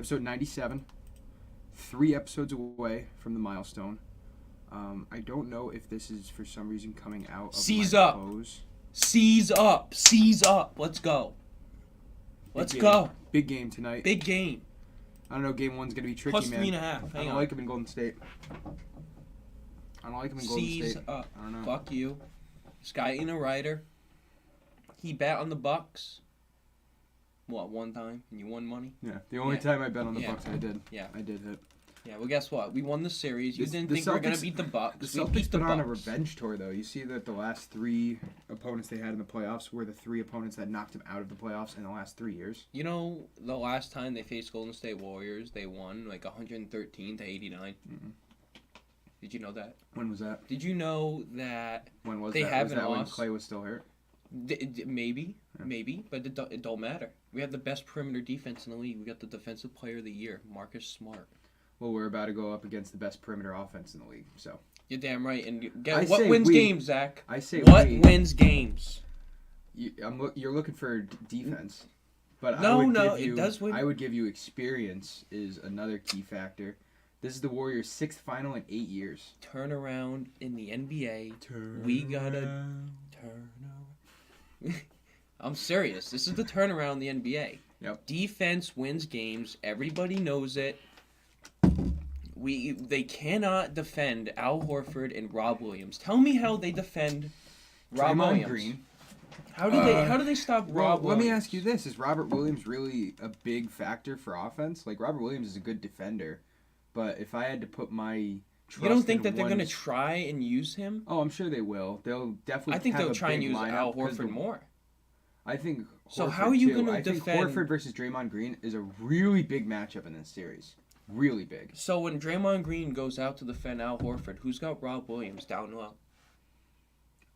Episode 97. 3 episodes away from the milestone. I don't know if this is for some reason coming out of Seize my up. clothes. Seize up. Seize up. Let's go. Let's go. Big game tonight. Big game. I don't know. Game 1's gonna be tricky, Plus man. 3.5. I don't like him in Golden State. Seize up. I don't know. Fuck you. This guy ain't a writer. He bet on the Bucks. What, one time? And you won money? Yeah. The only time I bet on the Bucks, I did. Yeah. I did hit. Yeah, well, guess what? We won the series. You didn't think the we were going Celtics- to beat the Bucks. The We beat Celtics the been on a Bucks. revenge tour, though. You see that the last 3 opponents they had in the playoffs were the 3 opponents that knocked them out of the playoffs in the last 3 years. You know, the last time they faced Golden State Warriors, they won like 113 to 89. Mm-mm. Did you know that? When was that? Did you know that When was they that? haven't Was that when lost? Clay was still hurt? Maybe, Yeah. maybe, but it don't matter. We have the best perimeter defense in the league. We got the Defensive Player of the Year, Marcus Smart. Well, we're about to go up against the best perimeter offense in the league, so. You're damn right. And I what say wins we. games, Zach? I say What we. wins games? You're looking for defense, but No, it does win. I would give you experience is another key factor. This is the Warriors' 6th final in 8 years. Turnaround in the NBA. We gotta turn around. I'm serious. This is the turnaround in the NBA. Yep. Defense wins games. Everybody knows it. They cannot defend Al Horford and Rob Williams. Tell me how they defend Rob Draymond Williams. Green. How do they stop Rob Let Williams? me ask you this: is Robert Williams really a big factor for offense? Like Robert Williams is a good defender, but if I had to put my trust You don't think in that they're one- going to try and use him? Oh, I'm sure they will. They'll definitely. I think have they'll a try and big use lineup Al 'cause Horford more. I think. So Horford how are you too. gonna I think defend- Horford versus Draymond Green is a really big matchup in this series. Really big. So when Draymond Green goes out to defend Al Horford, who's got Rob Williams down low?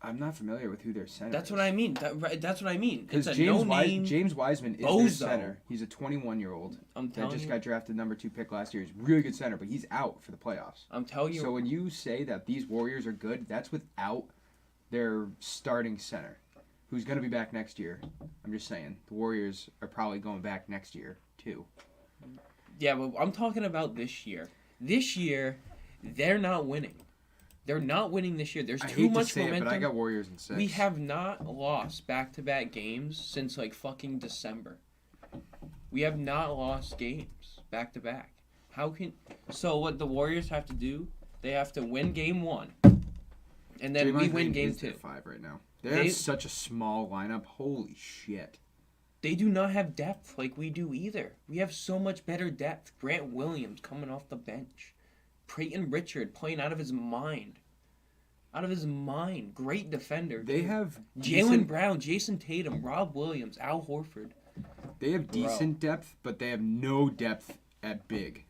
I'm not familiar with who their center That's is. what I mean. That's what I mean. It's Because a James, no-name. James Wiseman is their bozo. center. He's a 21-year-old I'm that telling just you. got drafted number 2 pick last year. He's a really good center, but he's out for the playoffs. I'm telling you. So when you say that these Warriors are good, that's without their starting center, who's going to be back next year. I'm just saying. The Warriors are probably going back next year, too. Yeah, but I'm talking about this year. This year, they're not winning. They're not winning this year. There's I too hate much to say momentum. it, but I got Warriors in 6. We have not lost back-to-back games since like fucking December. We have not lost games back-to-back. So what the Warriors have to do? They have to win game 1, and then Draymond we Green win game is their 2. 5 right now. They have such a small lineup. Holy shit. They do not have depth like we do either. We have so much better depth. Grant Williams coming off the bench. Peyton Richard playing out of his mind. Out of his mind. Great defender. They dude. have Jaylen Brown, Jason Tatum, Rob Williams, Al Horford. They have decent depth, but they have no depth at big.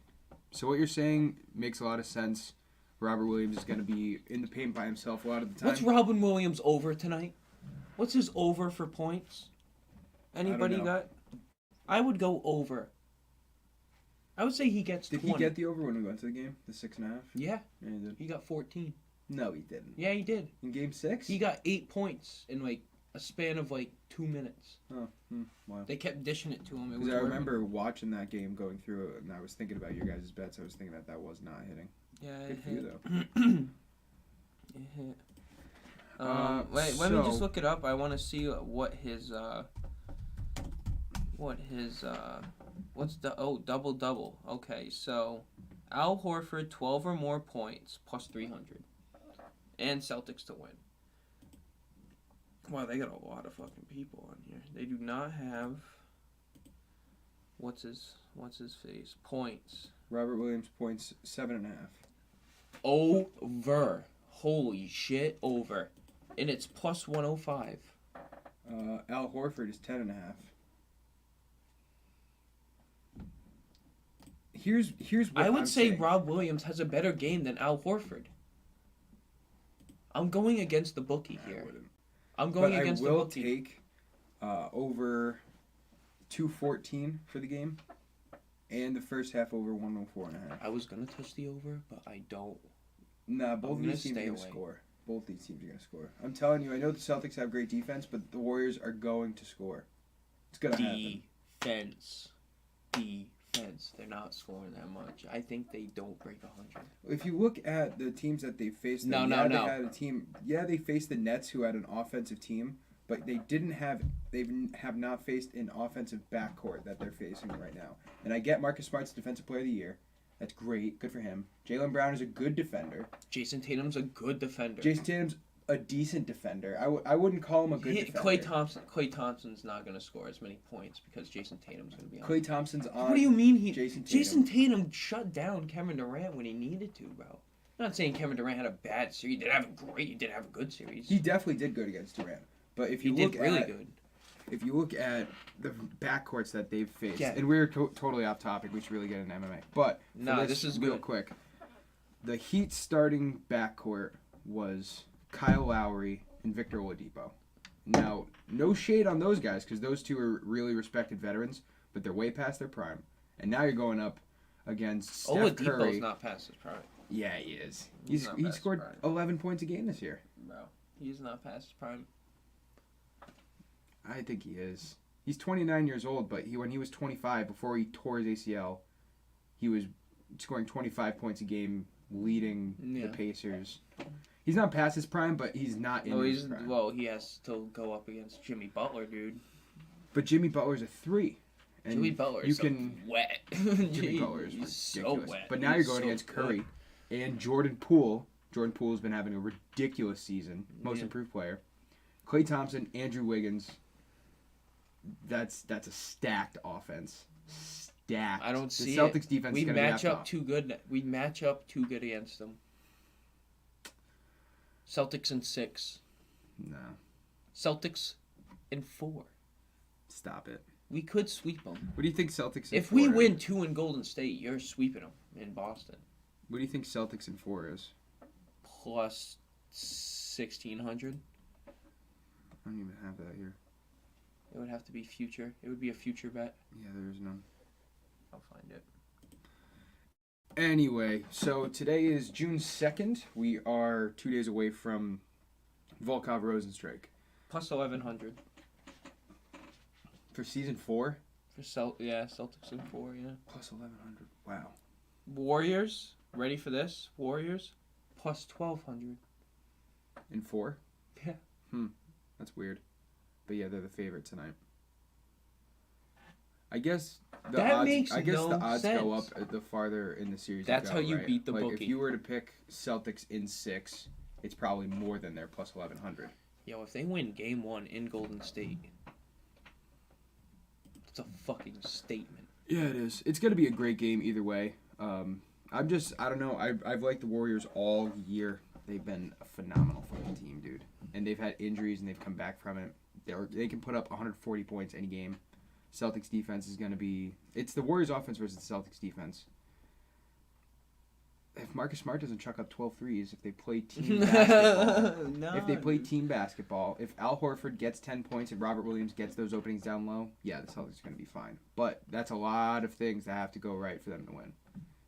So what you're saying makes a lot of sense. Robert Williams is going to be in the paint by himself a lot of the time. What's Robin Williams over tonight? What's his over for points? Anybody know. got? I would go over. I would say he gets 20. Did he get the over when we went to the game? The 6.5? Yeah, Yeah, he did. he got 14. No, he didn't. Yeah, he did. In game 6? He got 8 points in like a span of like 2 minutes. Oh, wow. They kept dishing it to him. It was Because I working. remember watching that game, going through it, and I was thinking about your guys' bets. I was thinking that was not hitting. Yeah, Good it for you, hit. though. It hit. Wait, let me just look it up. I want to see what's the double. Okay, so Al Horford 12 or more points plus 300, and Celtics to win. Wow, they got a lot of fucking people on here. They do not have what's his face points. Robert Williams points 7.5. Over. Holy shit, over. And it's plus 105. Al Horford is 10.5. Here's what I would I'm say saying. Rob Williams has a better game than Al Horford. I'm going against the bookie I here. wouldn't. I'm going But against I the will bookie. take over 214 for the game, and the first half over 104.5. I was going to touch the over, but I don't. Nah, both of gonna these teams are stay going to away. score. Both these teams are going to score. I'm telling you, I know the Celtics have great defense, but the Warriors are going to score. It's going to happen. Defense. heads. They're not scoring that much. I think they don't break 100. If you look at the teams that they faced, No. They had a team. Yeah, they faced the Nets, who had an offensive team, but they have not faced an offensive backcourt that they're facing right now. And I get Marcus Smart's Defensive Player of the Year. That's great. Good for him. Jaylen Brown is a good defender. Jason Tatum's a good defender. Jason Tatum's a decent defender. I wouldn't call him a good defender. Klay Thompson's not going to score as many points because Jason Tatum's going to be on. Klay Thompson's on. What do you mean Jason Tatum shut down Kevin Durant when he needed to, bro. I'm not saying Kevin Durant had a bad series. He did have a good series. He definitely did good against Durant. But if you look at the backcourts that they've faced, and we're totally off topic, we should really get into MMA. But this is real quick. The Heat starting backcourt was Kyle Lowry and Victor Oladipo. Now, no shade on those guys because those two are really respected veterans, but they're way past their prime. And now you're going up against Steph Curry. Oladipo's not past his prime. Yeah, he is. He scored 11 points a game this year. Bro, he's not past his prime. I think he is. He's 29 years old, but when he was 25, before he tore his ACL, he was scoring 25 points a game, leading the Pacers. He's not past his prime, but he's not in his prime. Well, he has to go up against Jimmy Butler, dude. But Jimmy Butler's a 3. And Jimmy Butler's wet. Jimmy Butler's ridiculous. So wet. But now you're going against Curry and Jordan Poole. Jordan Poole's been having a ridiculous season. Most improved player. Klay Thompson, Andrew Wiggins. That's a stacked offense. Stacked. I don't see the Celtics defense. We match up too good. We match up too good against them. Celtics in 6. No. Celtics in 4. Stop it. We could sweep them. What do you think Celtics in 4 If we win 2 in Golden State, you're sweeping them in Boston. What do you think Celtics in 4 is? Plus 1,600. I don't even have that here. It would have to be future. It would be a future bet. Yeah, there is none. I'll find it. Anyway, so today is June 2nd. We are 2 days away from Volkov Rosenstrike. Plus 1,100. For season 4? Celtics in 4, yeah. Plus 1,100. Wow. Warriors, ready for this? Warriors, plus 1,200. In 4? Yeah. That's weird. But yeah, they're the favorite tonight. I guess the odds go up the farther in the series. That's how you right? beat the bookie. If you were to pick Celtics in 6, it's probably more than their plus 1,100. Yo, if they win Game 1 in Golden State, it's a fucking statement. Yeah, it is. It's gonna be a great game either way. I don't know. I've liked the Warriors all year. They've been a phenomenal fucking team, dude. And they've had injuries and they've come back from it. They can put up 140 points any game. Celtics defense is going to be... It's the Warriors offense versus the Celtics defense. If Marcus Smart doesn't chuck up 12 threes, if they play team basketball, if Al Horford gets 10 points and Robert Williams gets those openings down low, yeah, the Celtics are going to be fine. But that's a lot of things that have to go right for them to win.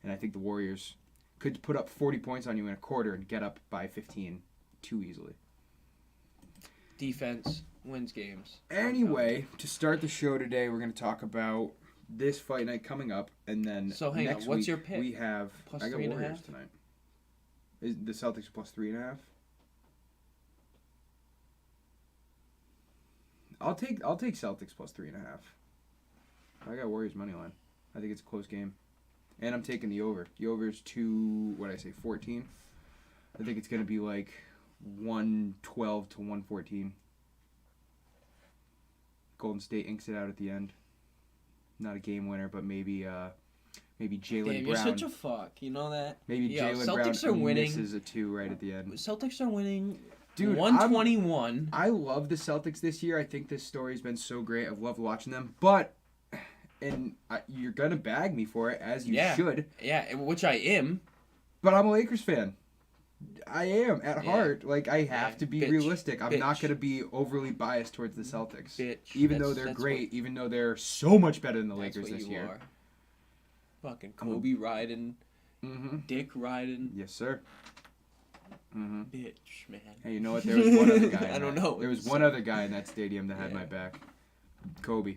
And I think the Warriors could put up 40 points on you in a quarter and get up by 15 too easily. Defense wins games. Anyway, to start the show today, we're going to talk about this fight night coming up, and then next what's week your pick? We have plus I got 3.5 Warriors tonight. Is the Celtics plus 3.5? I'll take Celtics plus 3.5. I got Warriors money line. I think it's a close game, and I'm taking the over. The over is 14. I think it's going to be like 112 to 114. Golden State inks it out at the end. Not a game winner, but maybe Jaylen Brown. You're such a fuck. You know that? Maybe Jaylen Brown misses a 2 right at the end. Celtics are winning. Dude, 121. I love the Celtics this year. I think this story's been so great. I've loved watching them. But, you're going to bag me for it, as you should. Yeah, which I am. But I'm a Lakers fan. I am, at heart. Like, I have to be realistic. I'm not going to be overly biased towards the Celtics. Even though they're great, even though they're so much better than the Lakers this year. Are. Fucking Kobe riding. Dick riding. Yes, sir. Bitch, man. Hey, you know what? There was one other guy. I don't know. There was one other guy in that stadium that had my back. Kobe.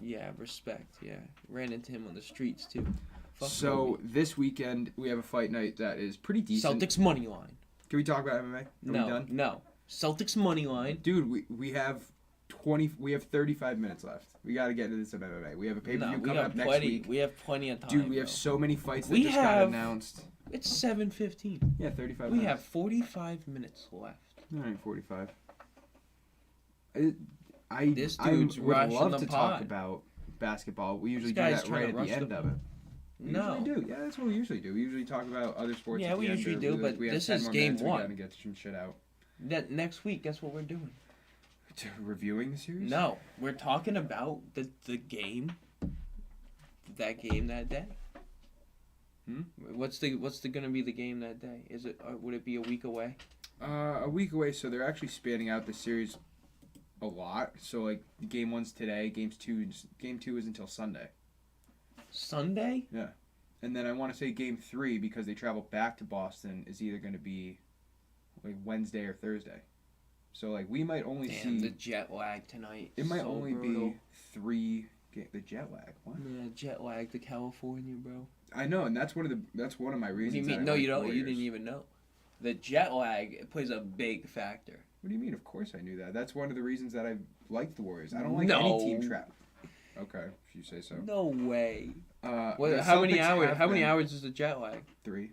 Yeah, respect. Yeah, ran into him on the streets too. So this weekend we have a fight night that is pretty decent. Celtics money line. Can we talk about MMA? We done? No. Celtics money line. Dude, we have 35 minutes left. We got to get into this MMA. We have a pay-per-view coming up next week. We have plenty of time. Dude, we have so many fights that just got announced. It's 7:15. Yeah, 35 minutes. We have 45 minutes left. All right, 45. This dude's I would love to pod. talk about basketball. We usually do that right at the end of it. We usually do. Yeah, that's what we usually do. We usually talk about other sports. Yeah, we usually do, but this is game 1. We gotta get some shit out. Next week, guess what we're doing? Reviewing the series? No, we're talking about the game. That game that day. What's gonna be the game that day? Is it would it be a week away? A week away. So they're actually spanning out the series a lot. So like game 1's today. Game 2 is until Sunday. Sunday? Yeah, and then I want to say game 3 because they travel back to Boston is either going to be like Wednesday or Thursday. So like we might only see the jet lag tonight. It might only be 3. The jet lag. What? Yeah, jet lag to California, bro. I know, and that's one of my reasons. What do you mean? No, you don't. You didn't even know. The jet lag plays a big factor. What do you mean? Of course I knew that. That's one of the reasons that I like the Warriors. I don't like any team trap. Okay, if you say so. No way. How many hours? How many hours is the jet lag? 3.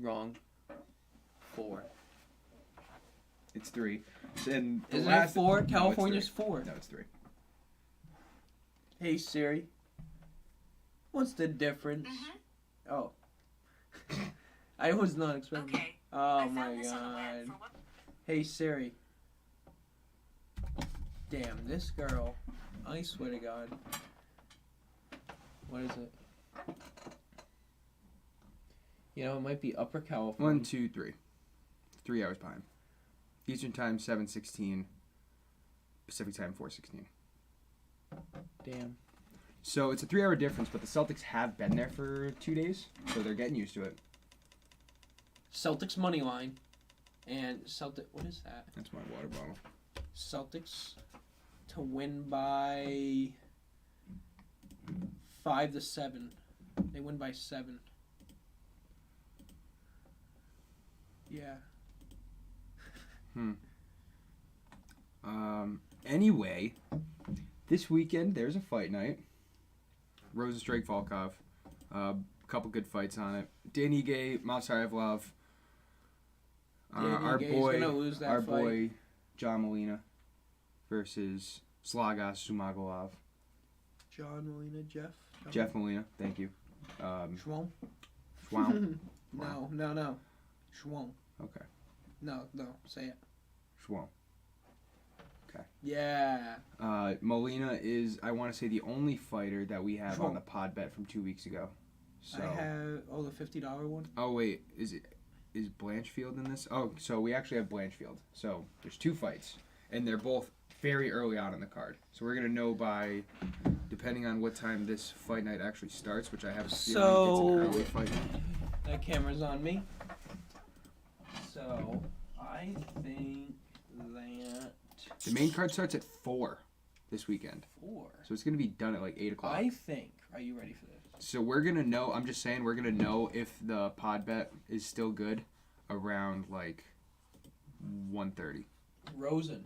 Wrong. 4. It's 3. And isn't it 4? California's 4. No, it's 3. Hey Siri. What's the difference? Oh. I was not expecting. Okay. Oh my god. Hey Siri. Damn, this girl. I swear to God. What is it? You know, it might be Upper California. 1, 2, 3. 3 hours behind. Eastern time 7:16. Pacific time 4:16. Damn. So it's a 3-hour difference, but the Celtics have been there for 2 days, so they're getting used to it. Celtics money line, and what is that? That's my water bottle. Celtics to win by 5-7. They win by 7. Yeah. Anyway, this weekend there's a fight night. Rosenstrike Volkov. Couple good fights on it. Danny Gay, Masarevlov. Our boy John Molina versus Slagas Sumagulov. John Molina, Jeff Molina, thank you. Schwom? Schwom? No. Schwom. Okay. No, say it. Schwom. Okay. Yeah. Molina is, I want to say, the only fighter that we have on the pod bet from 2 weeks ago. So. I have, the $50 one? Oh, wait, is Blanchfield in this? Oh, so we actually have Blanchfield. So there's 2 fights, and they're both very early on in the card. So we're going to know by, depending on what time this fight night actually starts, which I have a feeling it's an early fight. That camera's on me. So I think that... The main card starts at 4 this weekend. 4? So it's going to be done at like 8 o'clock. I think... Are you ready for this? So we're going to know... I'm just saying we're going to know if the pod bet is still good around like 1:30. Rosen.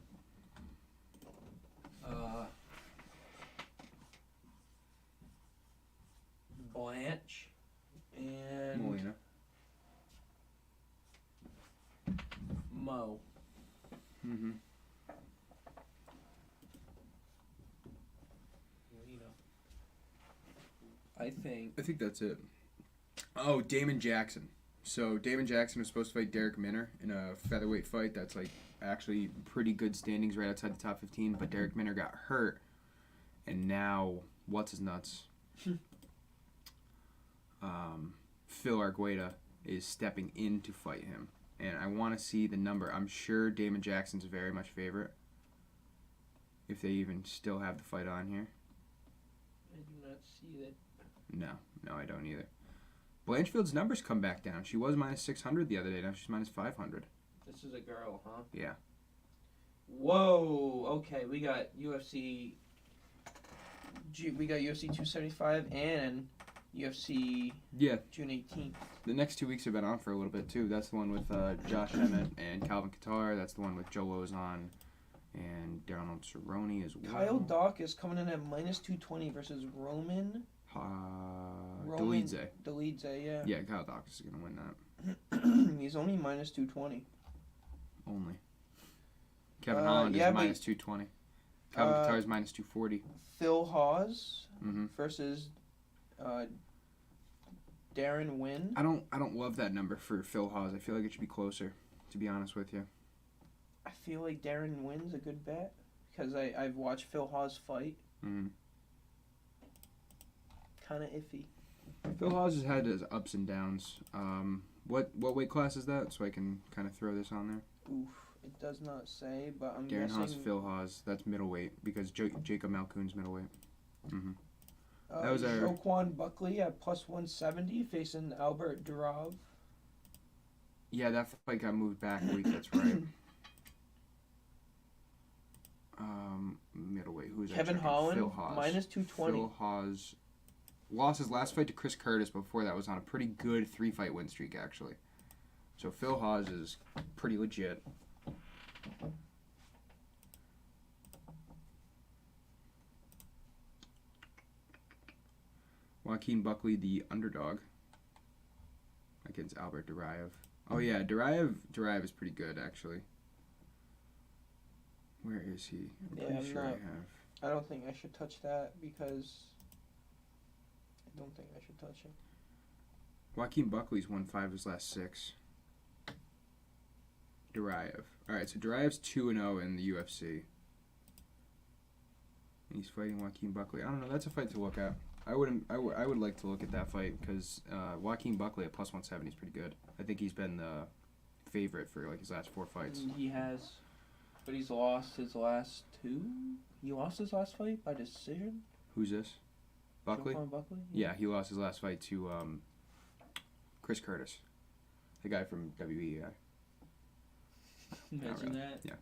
Blanche. And... Molina. Mo. Mm-hmm. I think that's it. Oh, Damon Jackson. So Damon Jackson was supposed to fight Derek Minner in a featherweight fight. That's like actually pretty good standings right outside the top 15. But Derek Minner got hurt, and now what's his nuts? Phil Argueta is stepping in to fight him, and I want to see the number. I'm sure Damon Jackson's very much favorite. If they even still have the fight on here. I do not see that. No, I don't either. Blanchfield's numbers come back down. She was minus 600 the other day. Now she's minus 500. This is a girl, huh? Yeah. Whoa. Okay, we got UFC we got UFC 275 and UFC June 18th. The next 2 weeks have been on for a little bit too. That's the one with Josh Emmett and Calvin Kattar. That's the one with Joe Lozon and Donald Cerrone as well. Kyle Dock is coming in at minus 220 versus Roman. Dolidze. Dolidze, yeah. Yeah, Kyle Dock is going to win that. He's only minus 220. Only. Kevin Holland is minus 220. Calvin Kattar is minus 240. Phil Hawes versus Darren Wynn. I don't love that number for Phil Hawes. I feel like it should be closer, to be honest with you. I feel like Darren Wynn's a good bet because I've watched Phil Hawes fight. Mm-hmm. Kind of iffy. Phil Hawes has had his ups and downs. What weight class is that? So I can kind of throw this on there. Oof, it does not say, but I'm Darren guessing. Hawes, Phil Hawes. That's middleweight because Jacob Malkoon's middleweight. Mm-hmm. That was our Joaquin Buckley at plus 170 facing Albert Durov. Yeah, that fight got moved back a week. That's right. Middleweight. Who's Kevin Holland? Phil Hawes. Minus 220. Phil Hawes lost his last fight to Chris Curtis. Before that was on a pretty good 3-fight win streak, actually. So Phil Hawes is pretty legit. Joaquin Buckley, the underdog, against Albert Duraev. Oh yeah, Duraev is pretty good, actually. Where is he? I don't think I should touch that because I don't think I should touch him. Joaquin Buckley's won 5 of his last 6. Duraev. Alright, so Duraev's 2-0 in the UFC. And he's fighting Joaquin Buckley. I don't know, that's a fight to look at. I would like to look at that fight because Joaquin Buckley at plus 170 is pretty good. I think he's been the favorite for like his last 4 fights. He has, but he's lost his last 2. He lost his last fight by decision. Who's this? Buckley? Buckley? Yeah, he lost his last fight to Chris Curtis, the guy from WEI. Imagine that. Yeah.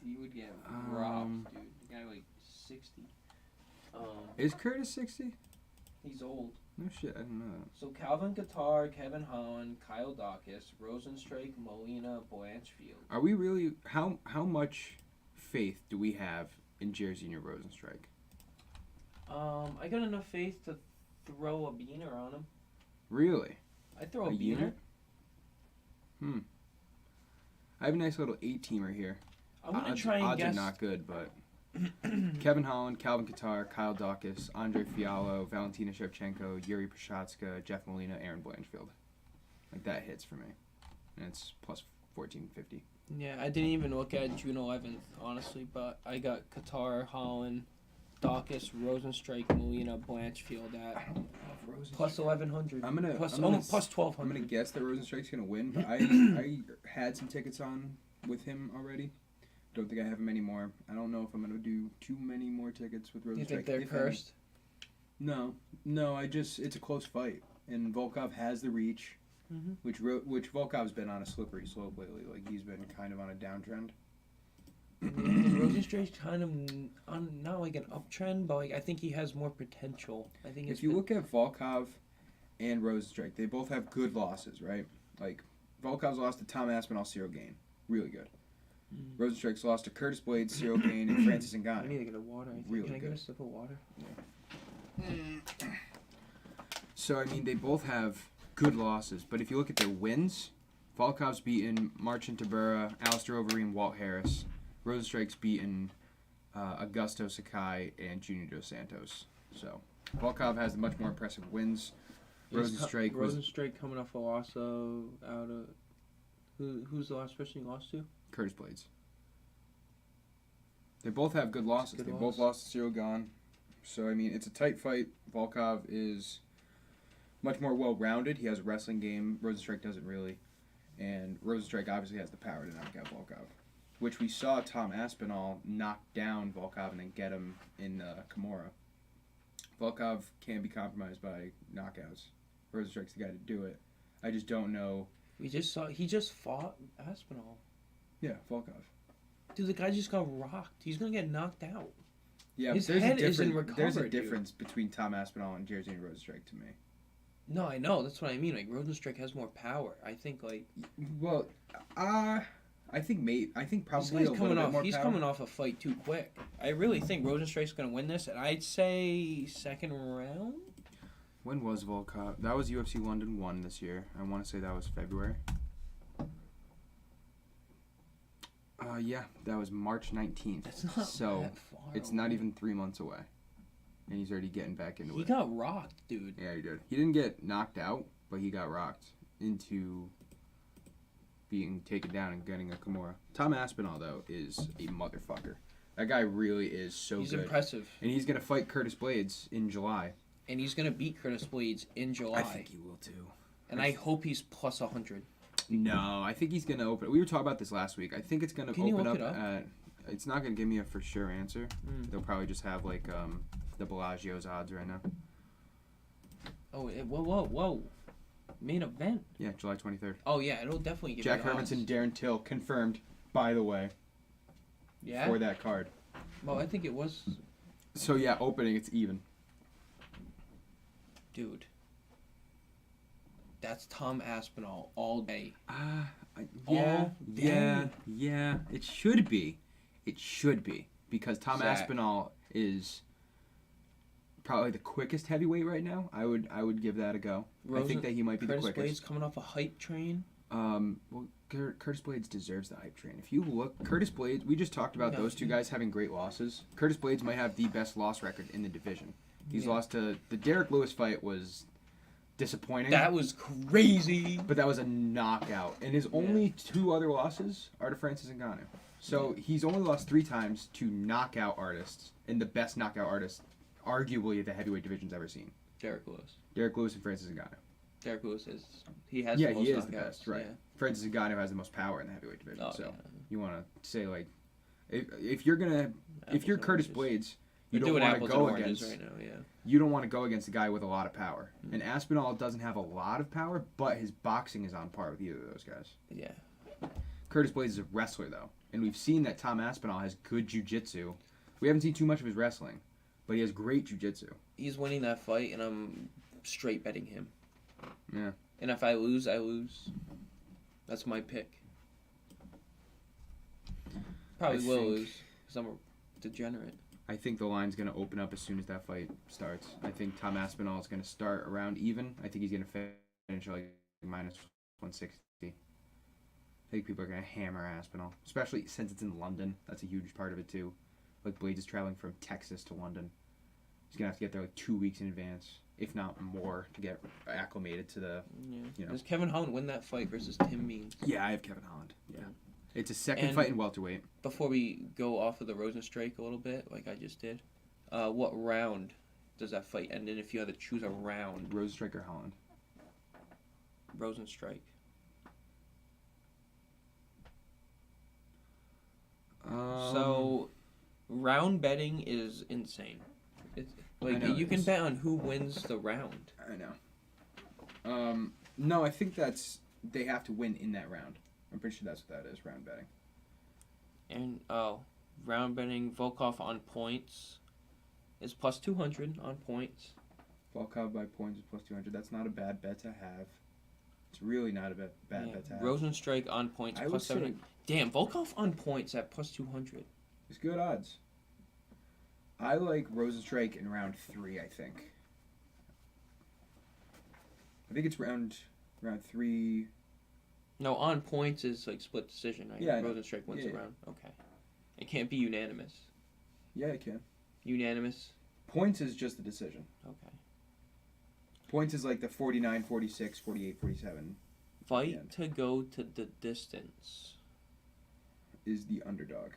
He would get robbed, dude. The guy like 60. Is Curtis 60? He's old. No shit, I didn't know that. So Calvin Kattar, Kevin Holland, Kyle Dawkins, Rosenstrike, Molina, Blanchfield. Are we really? How much faith do we have in Jairzinho Rosenstrike? I got enough faith to throw a beaner on him. Really? I throw a beaner. I have a nice little 8-teamer here. I'm gonna try and guess. Odds are not good, but Kevin Holland, Calvin Kattar, Kyle Dawkins, Andre Fiallo, Valentina Shevchenko, Yuri Prochazka, Jeff Molina, Aaron Blanchfield. Like that hits for me, and it's plus 1450. Yeah, I didn't even look at June 11th, honestly, but I got Kattar, Holland, Dawkins, Rosenstrike, Molina, Blanchfield at plus 1100. I'm gonna plus 1200. I'm gonna guess that Rosenstrike's gonna win, but I had some tickets on with him already. Don't think I have him anymore. I don't know if I'm gonna do too many more tickets with Rosenstrike. You think they're cursed? No. It's a close fight, and Volkov has the reach, which Volkov's been on a slippery slope lately. Like he's been kind of on a downtrend. Rosenstrike's kind of on not like an uptrend, but like I think he has more potential. I think if you look at Volkov and Rosenstrike, they both have good losses, right? Like Volkov's lost to Tom Aspinall, Cyril Gane, really good. Rosenstrike's lost to Curtis Blades, Cyril Gane, and Francis Ngannou. I need to get a water. Really Can I good. get a sip of water? Yeah. So I mean, they both have good losses, but if you look at their wins, Volkov's beaten Marcin Tybura, Alistair Overeem, Walt Harris. Rosenstrike's beaten Augusto Sakai and Junior Dos Santos. So Volkov has much more impressive wins. Rosenstrike coming off a loss out of who's the last person he lost to? Curtis Blades. They both have good losses. They both lost to Cyril Gane. So I mean, it's a tight fight. Volkov is much more well-rounded. He has a wrestling game. Rosenstrike doesn't really, and Rosenstrike obviously has the power to knock out Volkov, which we saw Tom Aspinall knock down Volkov and then get him in Kimura. Volkov can be compromised by knockouts. Rosenstrike's the guy to do it. I just don't know. He just fought Aspinall. Yeah, Volkov. Dude, the guy just got rocked. He's gonna get knocked out. Yeah, his there's head a isn't recovered. There's a difference between Tom Aspinall and Jerzy Rosenstrike to me. No, I know. That's what I mean. Like, Rosenstrike has more power. I think, like... Well, I think probably He's coming off a fight too quick. I really think Rosenstrike's going to win this, and I'd say second round? When was Volkov? That was UFC London 1 this year. I want to say that was February. Yeah, that was March 19th. That's not so that far it's away. not even 3 months away. And he's already getting back into it. He got rocked, dude. Yeah, he did. He didn't get knocked out, but he got rocked into being taken down and getting a Kimura. Tom Aspinall, though, is a motherfucker. That guy really is so good. He's impressive. And he's going to fight Curtis Blades in July. And he's going to beat Curtis Blades in July. I think he will, too. And I hope he's plus 100. No, I think he's going to open... We were talking about this last week. I think it's going to open up at... It's not going to give me a for sure answer. They'll probably just have, like, the Bellagio's odds right now. Oh, whoa. Main event? Yeah, July 23rd. Oh, yeah, it'll definitely give Jack Hermanson, Darren Till, confirmed, by the way. Yeah? For that card. Well, I think it was... So, yeah, opening, it's even. Dude. That's Tom Aspinall all day. Yeah. It should be. It should be. Because Tom Aspinall is probably the quickest heavyweight right now. I would give that a go. I think that he might be the quickest. Curtis Blades coming off a hype train. Well, Curtis Blades deserves the hype train. If you look, Curtis Blades, we just talked about those two guys having great losses. Curtis Blades might have the best loss record in the division. He's lost to... The Derek Lewis fight was disappointing. That was crazy. But that was a knockout. And his only two other losses are to Francis Ngannou. So he's only lost 3 times to knockout artists, and the best knockout artist, arguably, the heavyweight division's ever seen. Derek Lewis. Derek Lewis and Francis Ngannou. Derek Lewis is... He has the most he is knockouts. the best, right. Yeah. Francis Ngannou has the most power in the heavyweight division. Oh, you want to say, like... If you're gonna... If you're Curtis Blades... You don't want to go against right now, yeah. You don't want to go against a guy with a lot of power. And Aspinall doesn't have a lot of power, but his boxing is on par with either of those guys. Yeah. Curtis Blades is a wrestler, though. And we've seen that Tom Aspinall has good jiu-jitsu. We haven't seen too much of his wrestling, but he has great jiu-jitsu. He's winning that fight, and I'm straight betting him. Yeah. And if I lose, I lose. That's my pick. Probably will lose, because I'm a degenerate. I think the line's going to open up as soon as that fight starts. I think Tom Aspinall is going to start around even. I think he's going to finish like minus 160. I think people are going to hammer Aspinall, especially since it's in London. That's a huge part of it, too. Like, Blades is traveling from Texas to London. He's going to have to get there like 2 weeks in advance, if not more, to get acclimated to the, Does Kevin Holland win that fight versus Tim Means? Yeah, I have Kevin Holland. Yeah. It's a second fight in welterweight. Before we go off of the Rosenstrike a little bit, like I just did, what round does that fight end in if you had to choose a round? Rosenstrike or Holland? Rosenstrike. So, round betting is insane. It's like you can bet on who wins the round. I know. No, I think they have to win in that round. I'm pretty sure that's what that is, round betting. And, round betting, Volkov on points is plus 200 on points. Volkov by points is plus 200. That's not a bad bet to have. It's really not a bad bet to have. Rosenstrike on points plus 700. Damn, Volkov on points at plus 200. It's good odds. I like Rosenstrike in round 3, I think. I think it's round 3... No, on points is like split decision, right? Yeah. Rosenstrike wins the round. Okay. It can't be unanimous. Yeah, it can. Unanimous? Points is just the decision. Okay. Points is like the 49, 46, 48, 47. Fight to go to the distance. Is the underdog.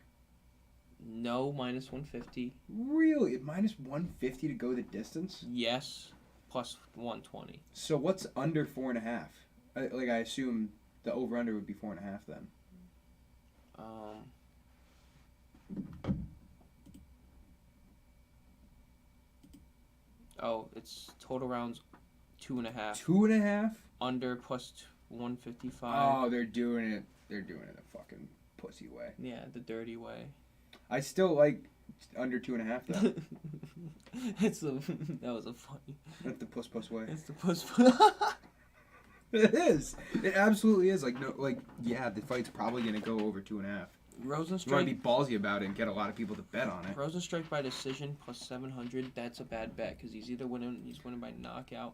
No, minus 150. Really? Minus 150 to go the distance? Yes, plus 120. So what's under 4.5? I assume... The over-under would be 4.5 then. It's total rounds 2.5. 2.5? Under plus 155. Oh, they're doing it. They're doing it a fucking pussy way. Yeah, the dirty way. I still like. Under 2.5 though. That was a funny. That's the puss way. It's the puss. It is. It absolutely is. Like no, like yeah, the fight's probably gonna go over 2.5. Rosenstrike. You want to be ballsy about it and get a lot of people to bet on it. Rosenstrike by decision plus 700. That's a bad bet because he's winning by knockout.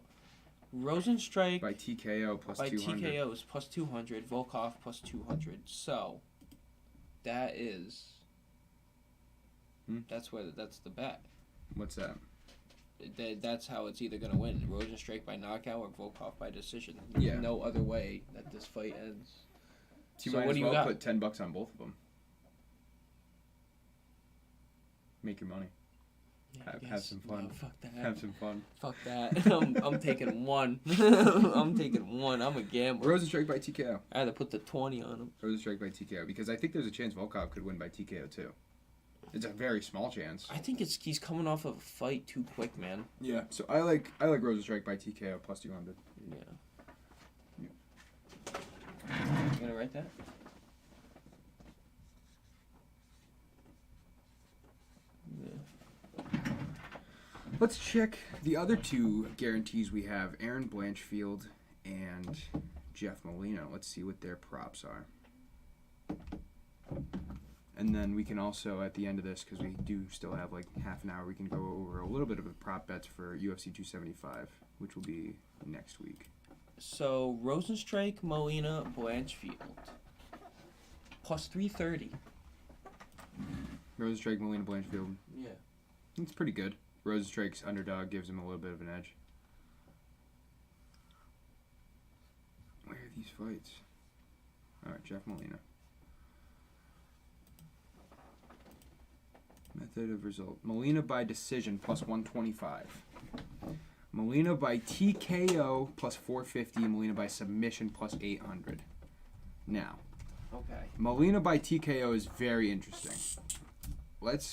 Rosenstrike by TKO plus by 200. By TKO is plus 200. Volkov plus 200. So that is. That's the bet. What's that? That's how it's either gonna win: Rosenstrike by knockout or Volkov by decision. Yeah. No other way that this fight ends. So you might as well put $10 on both of them. Make your money. Yeah, have some fun. No, fuck that. Have some fun. Fuck that. I'm taking one. I'm taking one. I'm a gambler. Rosenstrike by TKO. I had to put the 20 on him. Rosenstrike by TKO because I think there's a chance Volkov could win by TKO too. It's a very small chance. I think he's coming off of a fight too quick, man. Yeah. So I like Rosenstrike by TKO plus 200. Yeah. You gonna write that? Let's check the other two guarantees we have: Aaron Blanchfield and Jeff Molina. Let's see what their props are. And then we can also, at the end of this, because we do still have like half an hour, we can go over a little bit of the prop bets for UFC 275, which will be next week. So, Rosenstrike, Molina, Blanchfield. Plus 330. Rosenstrike, Molina, Blanchfield. Yeah. It's pretty good. Rosenstrike's underdog gives him a little bit of an edge. Where are these fights? Alright, Jeff Molina. Method of result. Molina by decision plus 125. Molina by TKO plus 450. Molina by submission plus 800. Now. Okay. Molina by TKO is very interesting.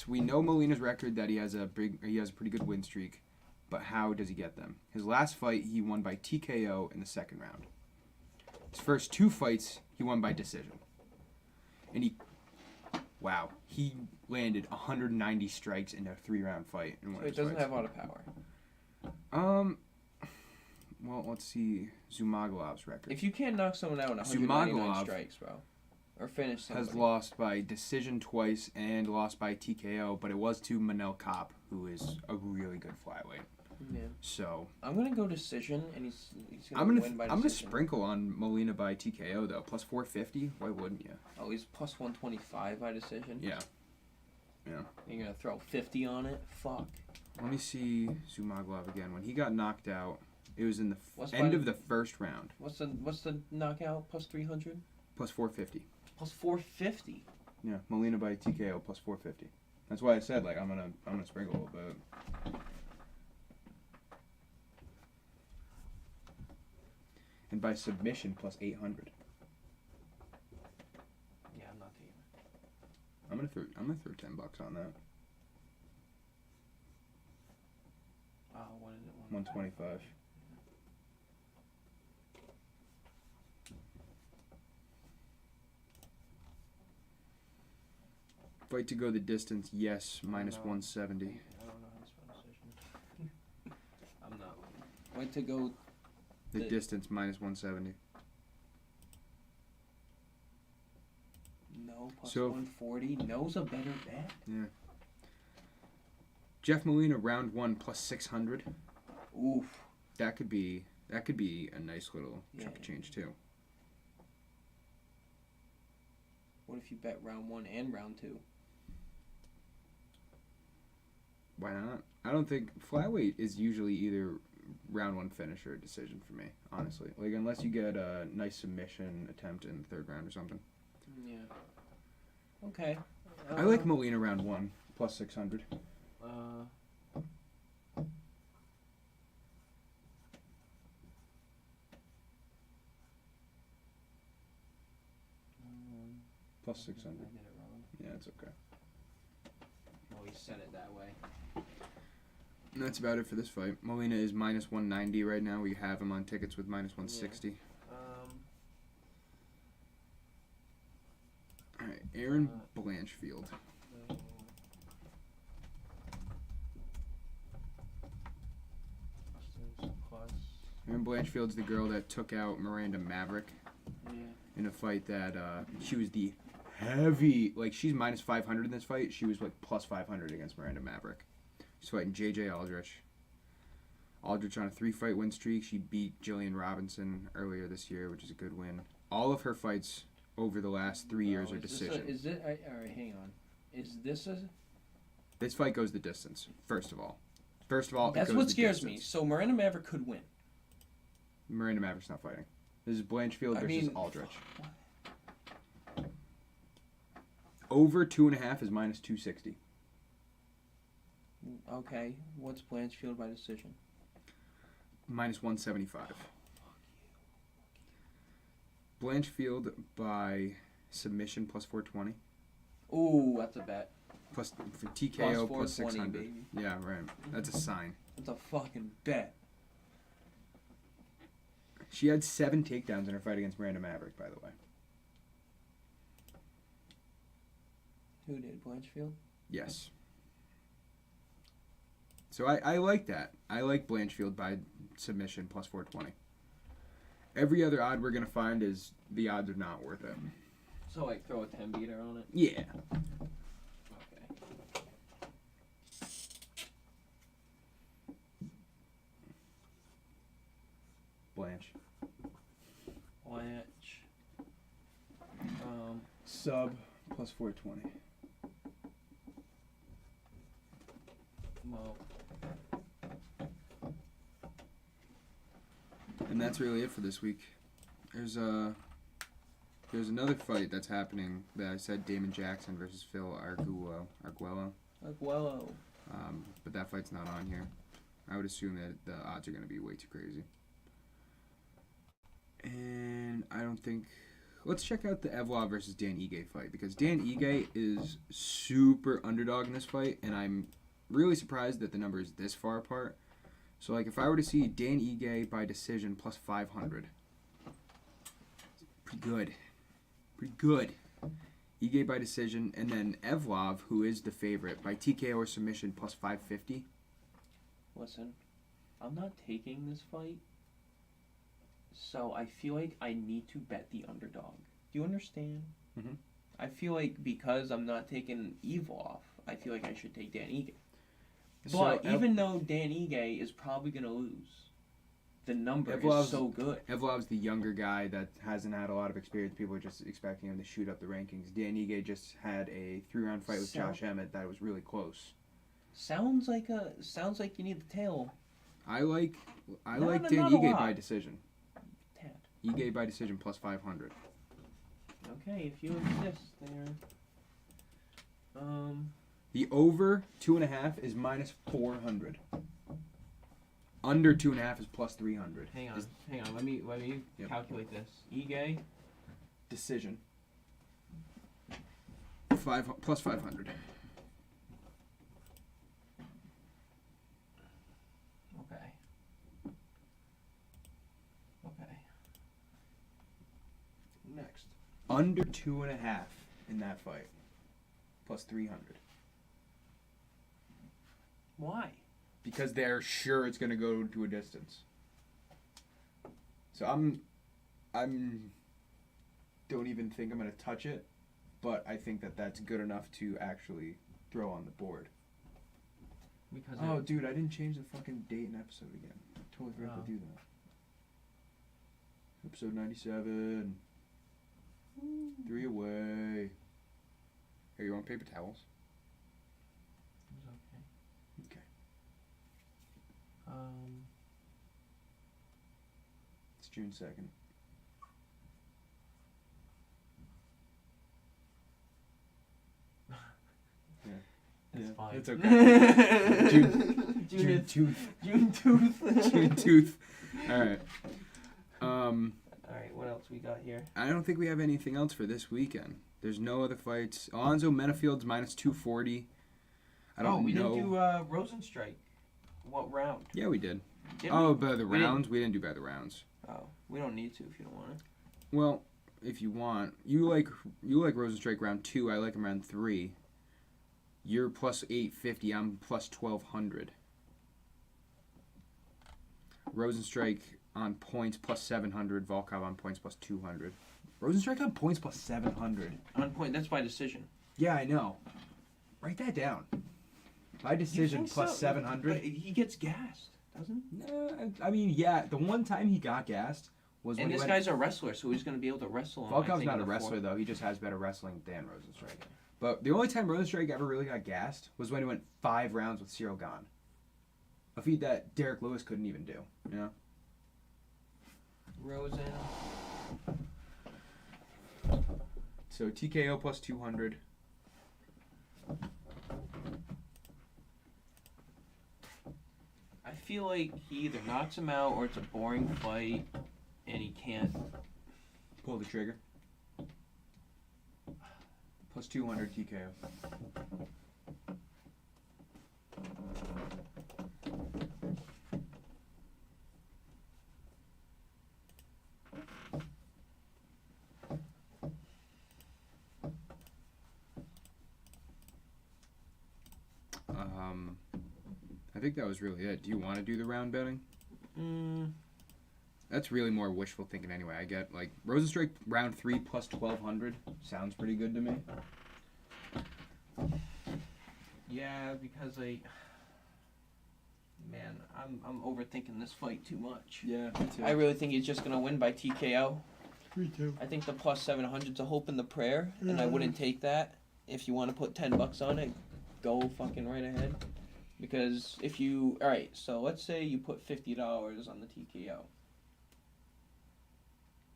We know Molina's record that he has a pretty good win streak, but how does he get them? His last fight he won by TKO in the second round. His first two fights he won by decision. And he landed 190 strikes in a 3-round fight in one of his So he doesn't fights. have a lot of power. Well, let's see Zumaglov's record. If you can't knock someone out in 199 strikes, bro, or finish somebody. Has lost by decision twice and lost by TKO, but it was to Manel Kopp, who is a really good flyweight. Yeah. So I'm gonna go decision, and he's gonna win by decision. I'm gonna sprinkle on Molina by TKO though, plus 450. Why wouldn't you? Oh, he's plus 125 by decision. Yeah. Yeah. You're gonna throw 50 on it? Fuck. Let me see Zumagulov again. When he got knocked out, it was in the end of the first round. What's the knockout? Plus 300? Plus 450. Plus 450. Yeah, Molina by TKO plus 450. That's why I said I'm gonna sprinkle a little bit. And by submission plus 800. Yeah, I'm not taking it. I'm gonna throw $10 on that. What is it? 125. Fight to go the distance, yes, minus 170. I don't know how to spell decision. I'm not. Fight to go the distance, minus 170. No, plus 140. No's a better bet. Yeah. Jeff Molina, round 1, plus 600. Oof. That could be a nice little chunk of change too. What if you bet round 1 and round 2? Why not? I don't think flyweight is usually either round 1 finish or a decision for me, honestly. Unless you get a nice submission attempt in the third round or something. Yeah. Okay. I like Molina round 1 plus 600. Plus 600. I did it wrong. Yeah, it's okay. Well, he said it that way. And that's about it for this fight. Molina is minus 190 right now. We have him on tickets with minus 160. Yeah. All right, Aaron Blanchfield. plus. Erin Blanchfield's the girl that took out Miranda Maverick in a fight that she was the heavy, like she's minus 500 in this fight. She was like plus 500 against Miranda Maverick. She's fighting J.J. Aldrich. Aldrich on a 3-fight win streak. She beat Jillian Robinson earlier this year, which is a good win. All of her fights over the last 3 years are decision. All right, hang on. Is this a... This fight goes the distance, first of all. That's what scares me. So Miranda Maverick could win. Miranda Maverick's not fighting. This is Blanchfield versus Aldrich. Over 2.5 is minus 260. Okay. What's Blanchfield by decision? Minus 175. Blanchfield by submission plus 420. Ooh, that's a bet. Plus for TKO plus 600. Baby. Yeah, right. That's a sign. That's a fucking bet. She had 7 takedowns in her fight against Miranda Maverick, by the way. Who did? Blanchfield? Yes. So I like that. I like Blanchfield by submission plus 420. Every other odd we're going to find is the odds are not worth it. So, like, throw a 10 beater on it? Yeah. Okay. Blanche. Sub plus 420. Well. And that's really it for this week. There's another fight that's happening that I said Damon Jackson versus Phil Arguello. But that fight's not on here. I would assume that the odds are going to be way too crazy. And I don't think... Let's check out the Evlov versus Dan Ige fight, because Dan Ige is super underdog in this fight, and I'm really surprised that the number is this far apart. So, like, if I were to see Dan Ige by decision plus 500, pretty good. Pretty good. Ige by decision, and then Evlov, who is the favorite, by TKO or submission plus 550. Listen, I'm not taking this fight, so I feel like I need to bet the underdog. Do you understand? Mm-hmm. I feel like because I'm not taking Evlov, I feel like I should take Dan Ige. But even though Dan Ige is probably going to lose, the number is so good. Evlov's the younger guy that hasn't had a lot of experience. People are just expecting him to shoot up the rankings. Dan Ige just had a 3-round fight with Josh Emmett that was really close. Sounds like you need the tail. I like Dan Ige by decision. Tad. Ige by decision plus 500. Okay, if you insist there. The over 2.5 is minus 400. Under 2.5 is plus 300. Hang on. Let me calculate this. Ige decision. Plus 500. Okay. Next. Under 2.5 in that fight. Plus 300. Why? Because they're sure it's going to go to a distance. So I'm don't even think I'm going to touch it, but I think that that's good enough to actually throw on the board. Dude, I didn't change the fucking date and episode again. I totally forgot to do that. Episode 97. 3 away. Here, you want paper towels? Okay. It's June 2nd. It's fine. It's okay. June tooth. All right. All right. What else we got here? I don't think we have anything else for this weekend. There's no other fights. Alonzo Menifield's minus 240. We didn't do Rosenstrike. What round? Yeah, we did. By the rounds? We didn't do by the rounds. Oh, we don't need to if you don't want to. Well, if you want. You like Rosenstrike round 2. I like him round 3. You're plus 850. I'm plus 1,200. Rosenstrike on points plus 700. Volkov on points plus 200. Rosenstrike on points plus 700. On point, that's by decision. Yeah, I know. Write that down. By decision plus 700. But he gets gassed, doesn't he? No, I mean, yeah. The one time he got gassed was when this guy's a wrestler, so he's going to be able to wrestle him. Volkov's not a wrestler, though. He just has better wrestling than Rosenstrike. But the only time Rosenstrike ever really got gassed was when he went 5 rounds with Cyril Gane. A feat that Derek Lewis couldn't even do, you know? Rosen. So TKO plus 200. I feel like he either knocks him out or it's a boring fight and he can't pull the trigger. Plus 200 TKO. I think that was really it. Do you want to do the round betting? That's really more wishful thinking anyway. I get, like, Rosenstrike round 3 plus 1,200. Sounds pretty good to me. Yeah, because man, I'm overthinking this fight too much. Yeah, me too. I really think he's just going to win by TKO. Me too. I think the plus 700's a hope and the prayer, and I wouldn't take that. If you want to put $10 on it, go fucking right ahead. Because if you... Alright, so let's say you put $50 on the TKO.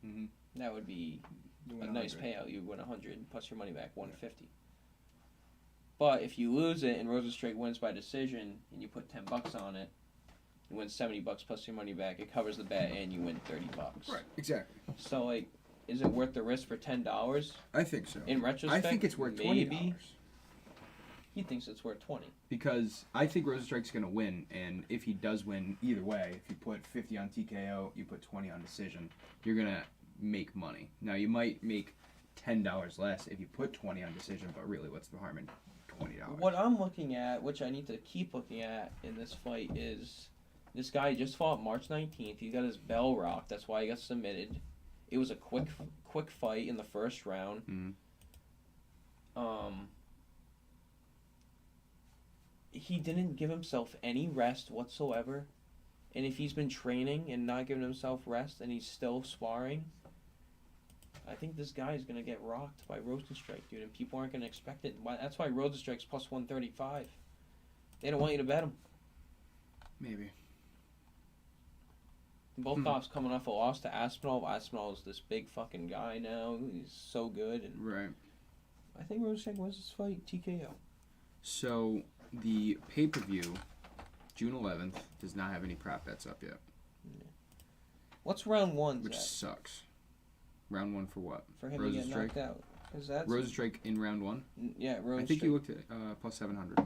Mm-hmm. That would be a nice payout. You win 100 plus your money back, 150. But if you lose it and Rosenstrike wins by decision and you put $10 on it, you win $70 plus your money back. It covers the bet and you win $30. Right, exactly. So, like, is it worth the risk for $10? I think so. In retrospect, I think it's worth $20. Maybe. He thinks it's worth 20. Because I think Rosenstrike's going to win, and if he does win either way, if you put 50 on TKO, you put 20 on decision, you're going to make money. Now, you might make $10 less if you put 20 on decision, but really, what's the harm in $20? What I'm looking at, which I need to keep looking at in this fight, is this guy just fought March 19th. He got his bell rocked. That's why he got submitted. It was a quick fight in the first round. Mm-hmm. He didn't give himself any rest whatsoever. And if he's been training and not giving himself rest and he's still sparring, I think this guy is going to get rocked by Rosenstrike, dude. And people aren't going to expect it. That's why Rosenstrike's plus 135. They don't want you to bet him. Maybe. Volkov's coming off a loss to Aspinall. Aspinall is this big fucking guy now. He's so good. And right. I think Rosenstrike wins this fight TKO. So... the pay-per-view, June 11th, does not have any prop bets up yet. Yeah. What's round 1? Which sucks. Round 1 for what? For him to get knocked out. Rosenstrike in round 1? Yeah, Rosenstrike. I think you looked at plus 700.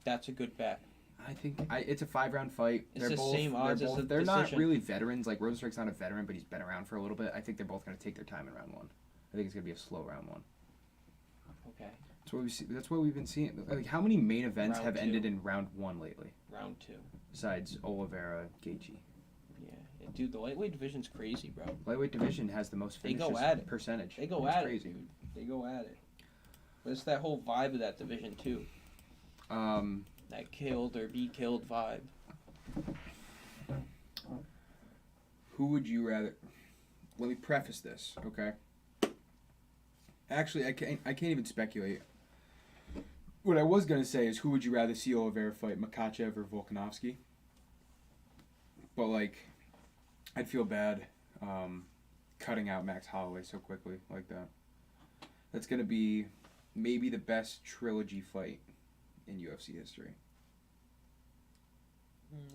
That's a good bet. I think it's a 5-round fight. It's the same odds as the They're not really veterans. Like, Rosenstrike's not a veteran, but he's been around for a little bit. I think they're both going to take their time in round 1. I think it's going to be a slow round 1. Okay. That's what we've been seeing. Like, how many main events Round have 2. ended in round 1 lately? Round 2. Besides Oliveira, Gaethje. Yeah, dude, the lightweight division's crazy, bro. Lightweight division has the most finishes they go at it. percentage. They go at it, dude. They go at it. But it's that whole vibe of that division too. That killed or be killed vibe. Who would you rather? Let me preface this, okay? Actually, I can't even speculate. What I was gonna say is, who would you rather see Oliveira fight, Makhachev or Volkanovski? But like, I'd feel bad cutting out Max Holloway so quickly like that. That's gonna be maybe the best trilogy fight in UFC history.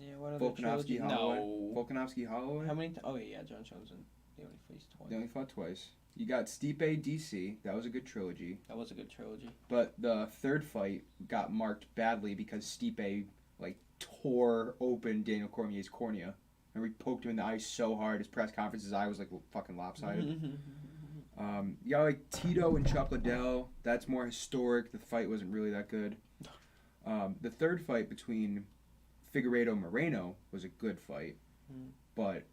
Yeah, what other Volkanovski trilogy? Holloway. No. Volkanovski Holloway. How many? Oh yeah, John Jones and they only faced twice. They only fought twice. You got Stipe DC. That was a good trilogy. That was a good trilogy. But the third fight got marked badly because Stipe like tore open Daniel Cormier's cornea. Remember, he poked him in the eye so hard. His press conference, his eye was like fucking lopsided. You got like Tito and Chuck Liddell. That's more historic. The fight wasn't really that good. The third fight between Figueiredo-Moreno was a good fight, but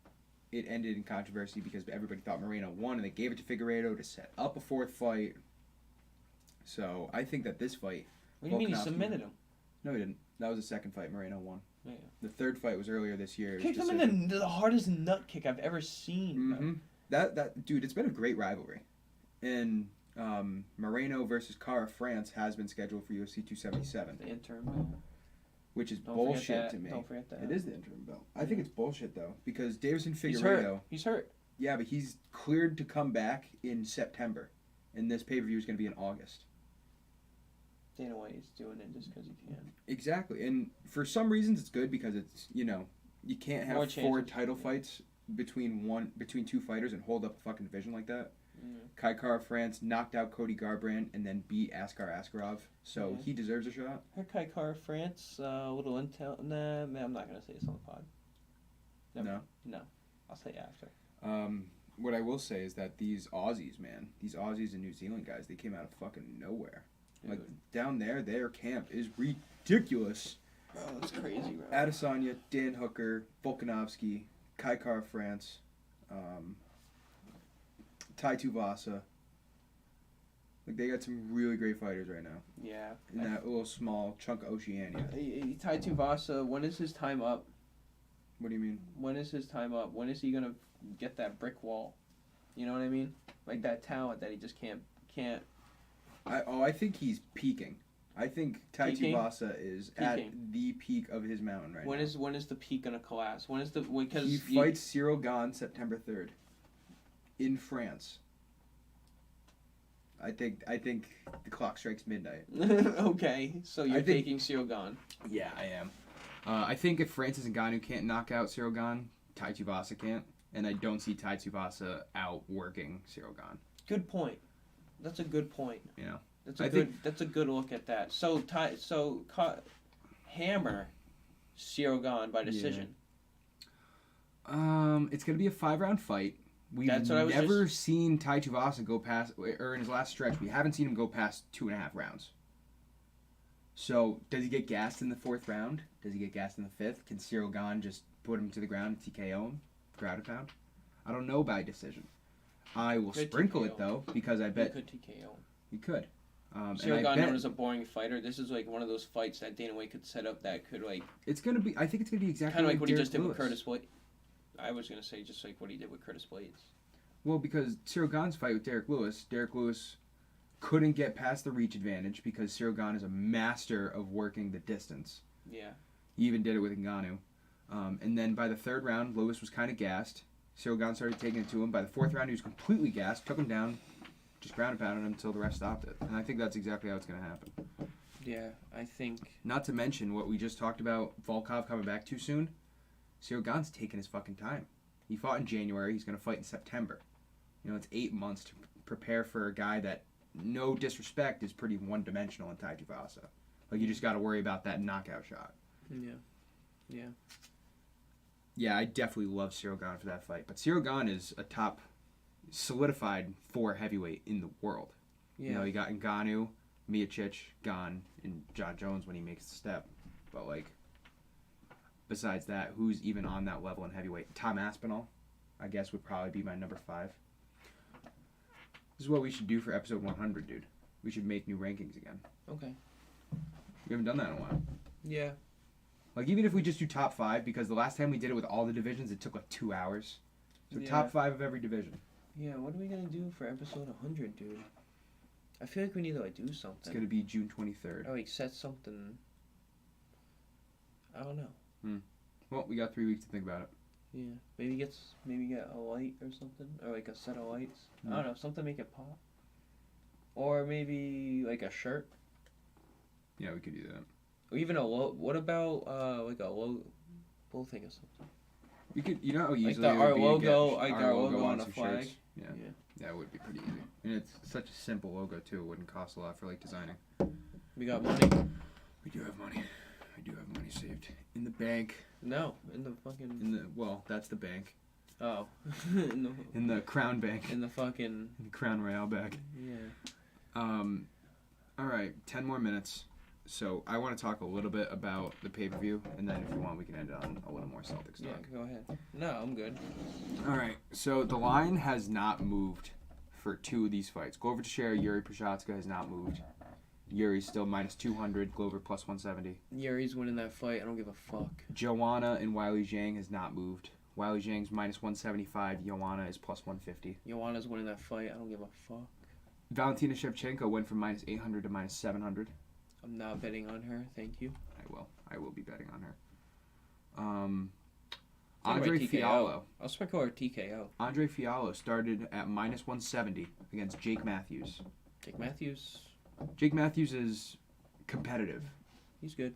it ended in controversy because everybody thought Moreno won, and they gave it to Figueiredo to set up a fourth fight. So I think that this fight... What do you mean he submitted him? No, he didn't. That was the second fight Moreno won. Yeah. The third fight was earlier this year. Kicked him in the hardest nut kick I've ever seen. Mm-hmm. That dude, it's been a great rivalry. And Moreno versus Cara France has been scheduled for UFC 277. The interim belt. Which is bullshit to me. Don't forget that. It is the interim belt. I think it's bullshit, though, because Deiveson Figueiredo... He's hurt. Yeah, but he's cleared to come back in September. And this pay-per-view is going to be in August. Dana White's doing it just because he can. Exactly. And for some reasons, it's good because it's, you can't have 4 title fights between two fighters and hold up a fucking division like that. Kai Kara France knocked out Cody Garbrandt and then beat Askar Askarov, so he deserves a shot. Her Kai Kara France, little intel. Nah, man, I'm not gonna say this on the pod. No, I'll say after. What I will say is that these Aussies and New Zealand guys, they came out of fucking nowhere. Dude. Like down there, their camp is ridiculous. Bro, that's crazy, bro. Adesanya, Dan Hooker, Volkanovski, Kai Kara France. Tai Tuivasa. Like, they got some really great fighters right now. Yeah. In that little small chunk of Oceania. Tai Tuivasa, when is his time up? What do you mean? When is his time up? When is he going to get that brick wall? You know what I mean? Like, that talent that he just can't... I think he's peaking. I think Tai Tuivasa is at the peak of his mountain right now. When is the peak going to collapse? He fights Cyril Gane September 3rd. In France. I think the clock strikes midnight. Okay, so you're taking Cyril Gane. Yeah, I am. I think if Francis Ngannou can't knock out Cyril Gane, Tai Tuivasa can't, and I don't see Tai Tuivasa outworking Cyril Gane. Good point. That's a good point. Yeah, that's a good look at that. So hammer Cyril Gane by decision. Yeah. It's gonna be a 5-round fight. We've never seen Tai Tuivasa go past, or in his last stretch, we haven't seen him go past 2.5 rounds. So, does he get gassed in the 4th round? Does he get gassed in the 5th? Can Cyril Gane just put him to the ground and TKO him? Ground and pound? I don't know by decision. I will sprinkle it, though, because I bet... He could TKO him. He could. Cyril Gane, known as a boring fighter, this is like one of those fights that Dana White could set up that could, like... It's going to be... I think it's going to be exactly kind of like what Derek he just did Lewis. with Curtis Blades. I was going to say just like what he did with Curtis Blades. Well, because Cyril Gane's fight with Derek Lewis couldn't get past the reach advantage because Cyril Gane is a master of working the distance. Yeah. He even did it with Ngannou. And then by the 3rd round, Lewis was kind of gassed. Cyril Gane started taking it to him. By the 4th round, he was completely gassed, took him down, just ground and pounded him until the rest stopped it. And I think that's exactly how it's going to happen. Yeah, I think... Not to mention what we just talked about, Volkov coming back too soon. Cyril Gane's taking his fucking time. He fought in January. He's going to fight in September. It's 8 months to prepare for a guy that, no disrespect, is pretty one-dimensional in Tai Tuivasa. Like, you just got to worry about that knockout shot. Yeah. Yeah, I definitely love Cyril Gane for that fight. But Cyril Gane is a top solidified 4 heavyweight in the world. Yeah. You got Ngannou, Miocic, Gane, and John Jones when he makes the step. But, like... Besides that, who's even on that level in heavyweight? Tom Aspinall, I guess, would probably be my number 5. This is what we should do for episode 100, dude. We should make new rankings again. Okay. We haven't done that in a while. Yeah. Like, even if we just do top 5, because the last time we did it with all the divisions, it took like 2 hours. So top 5 of every division. Yeah, what are we going to do for episode 100, dude? I feel like we need to, like, do something. It's going to be June 23rd. Oh, like, set something... I don't know. Well, we got 3 weeks to think about it. Yeah, maybe get a light or something, or like a set of lights. I don't know, something to make it pop. Or maybe like a shirt. Yeah, we could do that. Or even a logo. What about like a logo thing or something? We could, how easily like our logo, our logo on a some flag. Shirts. Yeah, that would be pretty easy. And it's such a simple logo too. It wouldn't cost a lot for like designing. We got money. We do have money. I do have money saved in the bank. No, in the fucking. That's the bank. Oh. in the Crown Bank. In the fucking. In the Crown Royale Bank. Yeah. All right, 10 more minutes. So I want to talk a little bit about the pay-per-view, and then if you want, we can end on a little more Celtics talk. Yeah, go ahead. No, I'm good. All right. So the line has not moved for 2 of these fights. Glover Teixeira, Yuri Prochazka has not moved. Yuri's still minus 200. Glover plus 170. Yuri's winning that fight. I don't give a fuck. Joanna and Weili Zhang has not moved. Weili Zhang's minus 175. Joanna is plus 150. Joanna's winning that fight. I don't give a fuck. Valentina Shevchenko went from minus 800 to minus 700. I'm not betting on her. Thank you. I will be betting on her. Andre Fiallo. I'll sprinkle her TKO. Andre Fiallo started at minus 170 against Jake Matthews. Jake Matthews is competitive. He's good.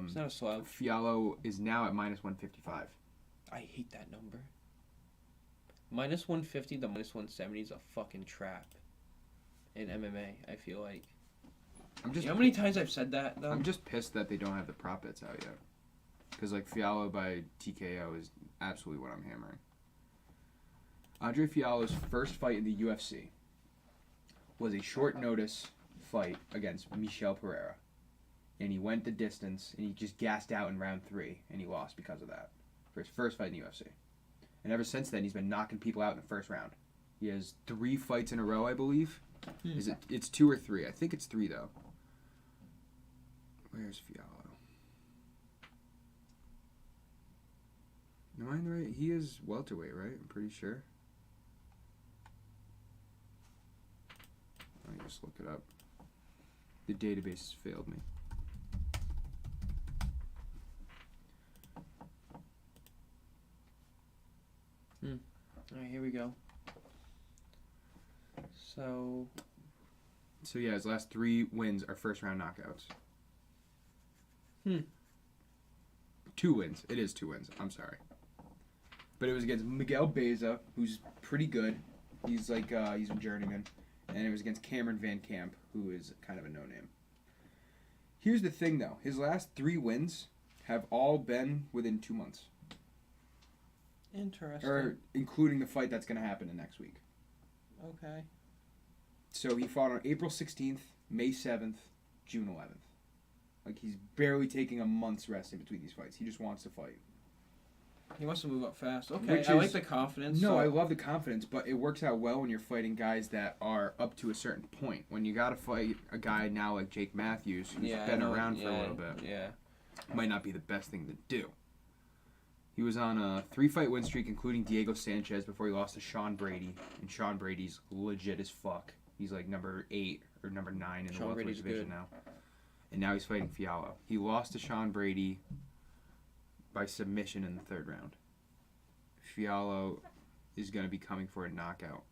He's not a slouch. Fiallo is now at minus 155. I hate that number. Minus 150 to minus 170 is a fucking trap in MMA, I feel like. You know how many times I've said that, though? I'm just pissed that they don't have the prop bets out yet. Because, like, Fiallo by TKO is absolutely what I'm hammering. Andre Fiallo's first fight in the UFC was a short notice fight against Michel Pereira. And he went the distance, and he just gassed out in round 3, and he lost because of that. For his first fight in the UFC. And ever since then, he's been knocking people out in the first round. He has 3 fights in a row, I believe. It's 2 or 3. I think it's 3, though. Where's Fiallo? Am I right? He is welterweight, right? I'm pretty sure. Let me just look it up. The database has failed me. Alright, here we go. So yeah, his last 3 wins are first round knockouts. 2 wins. It is 2 wins. I'm sorry. But it was against Miguel Beza, who's pretty good. He's like, he's a journeyman. And it was against Cameron Van Camp, who is kind of a no-name. Here's the thing, though. His last 3 wins have all been within 2 months. Interesting. Or including the fight that's going to happen in next week. Okay. So he fought on April 16th, May 7th, June 11th. Like, he's barely taking a month's rest in between these fights. He just wants to fight. He wants to move up fast. Okay, I like the confidence. No, I love the confidence, but it works out well when you're fighting guys that are up to a certain point. When you got to fight a guy now like Jake Matthews, who's been around for a little bit, might not be the best thing to do. He was on a 3-fight win streak, including Diego Sanchez, before he lost to Sean Brady. And Sean Brady's legit as fuck. He's like number 8 or number 9 in the welterweight division now. And now he's fighting Fiallo. He lost to Sean Brady by submission in the 3rd round. Fiallo is going to be coming for a knockout.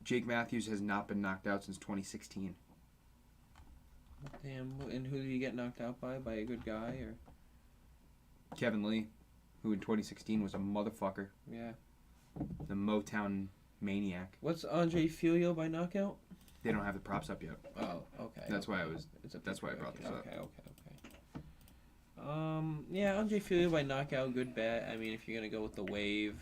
Jake Matthews has not been knocked out since 2016. Damn, and who did he get knocked out by? By a good guy, or? Kevin Lee, who in 2016 was a motherfucker. Yeah. The Motown maniac. What's Andre Fiallo by knockout? They don't have the props up yet. Oh, okay. That's why I was. That's why I brought this up. Okay. Yeah, Andre Fiallo by knockout, good bet. I mean, if you're gonna go with the wave,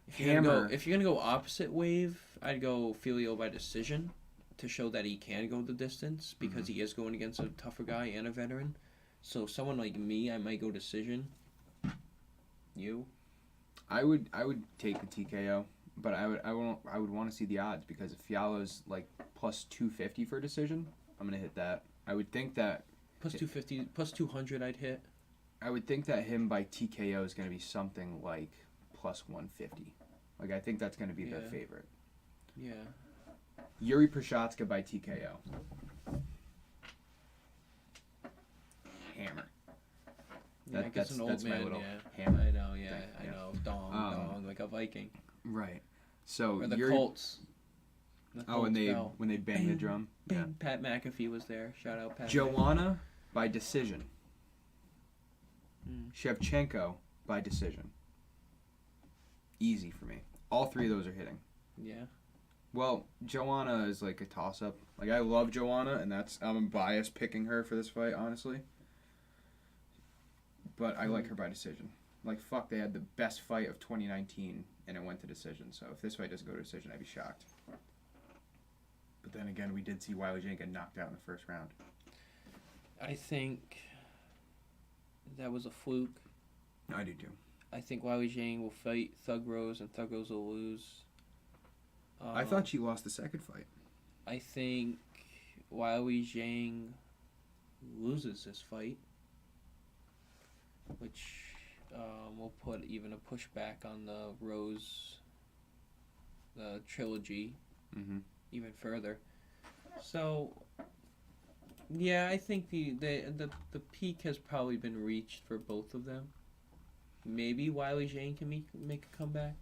if you're gonna go opposite wave, I'd go Fiallo by decision to show that he can go the distance because he is going against a tougher guy and a veteran. So someone like me, I might go decision. You? I would take the TKO, but I would want to see the odds because if Fiallo's like plus 250 for a decision, I'm gonna hit that. I would think that plus 250, plus 200, I'd hit. I would think that him by TKO is gonna be something like plus 150. Like I think that's gonna be the favorite. Yeah. Yuri Prochazka by TKO. Hammer. That's my little hammer. I know, I know. Dong, like a Viking. Right. So or the Colts. When they bang the drum. Bang. Yeah. Pat McAfee was there. Shout out Pat. Joanna by decision. Shevchenko by decision. Easy for me. All 3 of those are hitting. Yeah. Well, Joanna is like a toss-up. Like I love Joanna, and I'm biased picking her for this fight, honestly. But I like her by decision. Like, fuck, they had the best fight of 2019, and it went to decision. So if this fight doesn't go to decision, I'd be shocked. But then again, we did see Wiley Jane get knocked out in the first round. I think that was a fluke. I do too. I think Wiley Jane will fight Thug Rose, and Thug Rose will lose. I thought she lost the second fight. I think Wiley Jane loses this fight, which will put even a pushback on the Rose, the trilogy, even further. So, yeah, I think the peak has probably been reached for both of them. Maybe Wiley Jane can make a comeback.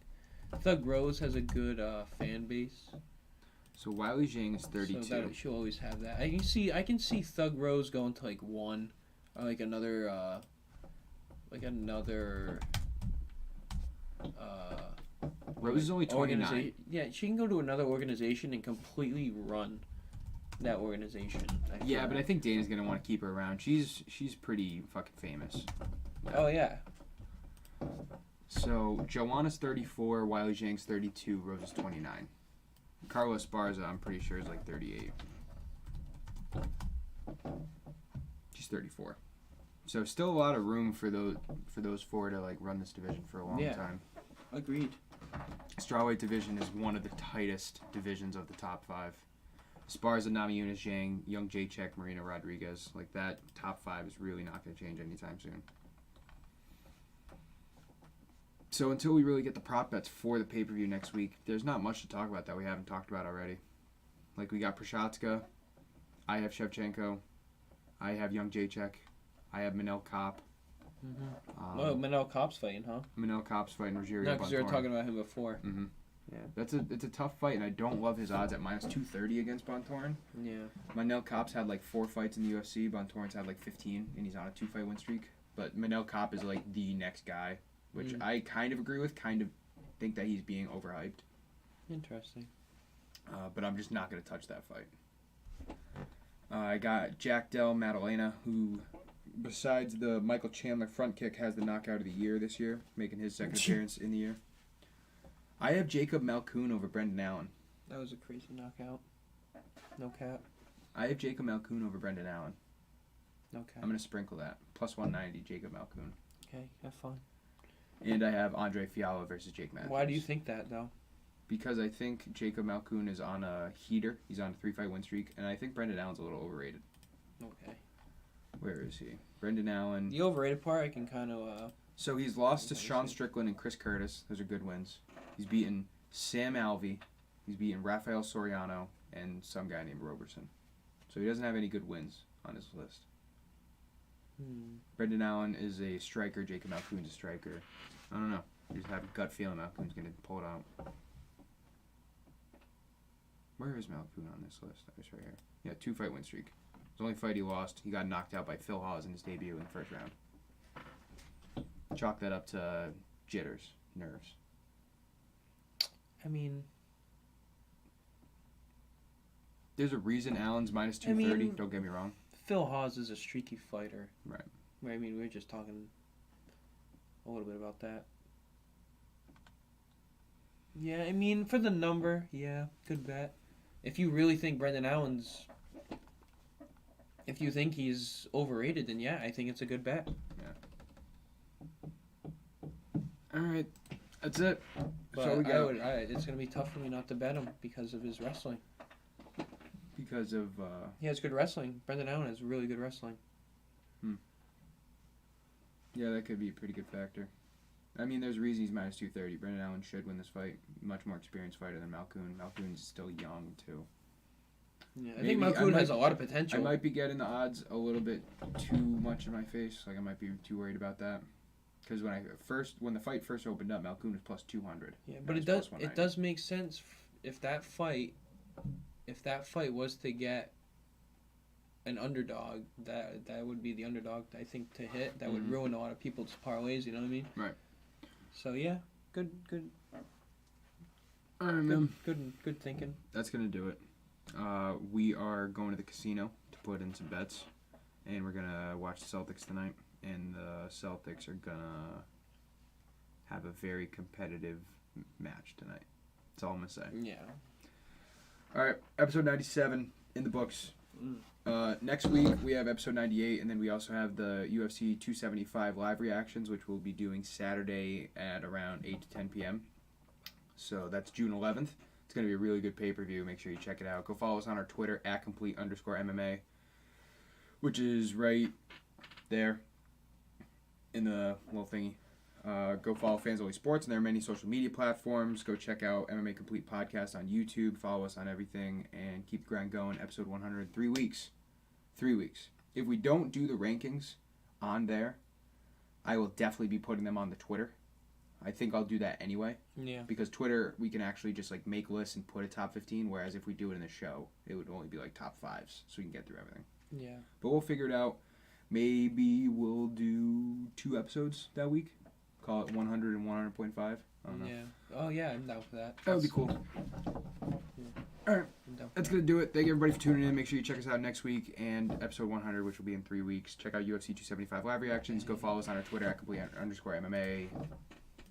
Thug Rose has a good fan base. So Wiley Jane is 32. So she'll always have that. I can see Thug Rose going to like one, or like another. Rose is only 29. Yeah, she can go to another organization and completely run that organization. Yeah, but I think Dana's gonna want to keep her around. She's pretty fucking famous. Oh yeah. So Joanna's 34, Wiley Jane's 32, Rose is 29. Carla Esparza, I'm pretty sure, is like 38. She's 34. So still a lot of room for those four to like run this division for a long time. Agreed. Strawweight division is one of the tightest divisions of the top five. Esparza, Namajunas, Zhang, Young Jacek, Marina Rodriguez, like that top five is really not going to change anytime soon. So until we really get the prop bets for the pay-per-view next week, there's not much to talk about that we haven't talked about already. Like, we got Prochazka, I have Shevchenko, I have Young Jacek, I have Manel Kopp. Manel Kopp's fighting, huh? Manel Kopp's fighting Rogerio Bontorin. No, because you were talking about him before. Mm-hmm. Yeah, it's a tough fight, and I don't love his odds at minus 230 against Bontorin. Yeah. Manel Kopp's had like 4 fights in the UFC. Bontorin's had like 15, and he's on a 2-fight win streak. But Manel Kopp is like the next guy, which I kind of agree with. Kind of think that he's being overhyped. Interesting. But I'm just not going to touch that fight. I got Jack Del Maddalena, who, besides the Michael Chandler front kick, has the knockout of the year this year, making his second appearance in the year. I have Jacob Malkoun over Brendan Allen. That was a crazy knockout. No cap. I have Jacob Malkoun over Brendan Allen. No cap. I'm going to sprinkle that. Plus 190, Jacob Malkoun. Okay, have fun. And I have Andre Fialho versus Jake Matthews. Why do you think that, though? Because I think Jacob Malkoun is on a heater. He's on a 3-fight win streak. And I think Brendan Allen's a little overrated. Okay. Where is he? Brendan Allen. The overrated part, I can kind of... So he's lost to Sean Strickland and Chris Curtis. Those are good wins. He's beaten Sam Alvey. He's beaten Rafael Soriano and some guy named Roberson. So he doesn't have any good wins on his list. Brendan Allen is a striker. Jacob Malkoun's a striker. I don't know. I just have a gut feeling Malkoun's going to pull it out. Where is Malkoun on this list? It's right here. Yeah, 2-fight win streak. The only fight he lost, he got knocked out by Phil Hawes in his debut in the first round. Chalk that up to jitters, nerves. I mean... There's a reason Allen's minus 230, don't get me wrong. Phil Hawes is a streaky fighter. Right. I mean, we were just talking a little bit about that. Yeah, I mean, for the number, yeah, good bet. If you really think Brendan Allen's... If you think he's overrated, then yeah, I think it's a good bet. Yeah. All right. That's it. But so we got. It's going to be tough for me not to bet him because of his wrestling. Because of... He has good wrestling. Brendan Allen has really good wrestling. Yeah, that could be a pretty good factor. I mean, there's a reason he's minus 230. Brendan Allen should win this fight. Much more experienced fighter than Malkoun. Malkoun's still young, too. Yeah, I think Malkoun has a lot of potential. I might be getting the odds a little bit too much in my face. Like, I might be too worried about that. Because when the fight first opened up, Malkoun was plus 200. Yeah, but it does make sense if that fight was to get an underdog, that would be the underdog, I think, to hit. That would ruin a lot of people's parlays, you know what I mean? Right. So yeah, good. All right, man. Good thinking. That's gonna do it. We are going to the casino to put in some bets, and we're gonna watch the Celtics tonight. And the Celtics are gonna have a very competitive match tonight. That's all I'm gonna say. Yeah. All right, episode 97 in the books. Next week we have episode 98, and then we also have the UFC 275 live reactions, which we'll be doing Saturday at around 8 to 10 p.m. So that's June 11th. It's going to be a really good pay-per-view. Make sure you check it out. Go follow us on our Twitter, @complete_MMA, which is right there in the little thingy. Go follow Fans Only Sports on their many social media platforms. Go check out MMA Complete Podcast on YouTube. Follow us on everything and keep the grind going. Episode 100 in 3 weeks. 3 weeks. If we don't do the rankings on there, I will definitely be putting them on the Twitter. I think I'll do that anyway. Yeah. Because Twitter, we can actually just like make lists and put a top 15, whereas if we do it in the show, it would only be like top 5s, so we can get through everything. Yeah. But we'll figure it out. Maybe we'll do 2 episodes that week. Call it 100 and 100.5. I don't know. Yeah. Oh, yeah, I'm down for that. That would be cool. Yeah. All right. That's going to do it. Thank you, everybody, for tuning in. Make sure you check us out next week and episode 100, which will be in 3 weeks. Check out UFC 275 live reactions. Go follow us on our Twitter @complete_MMA.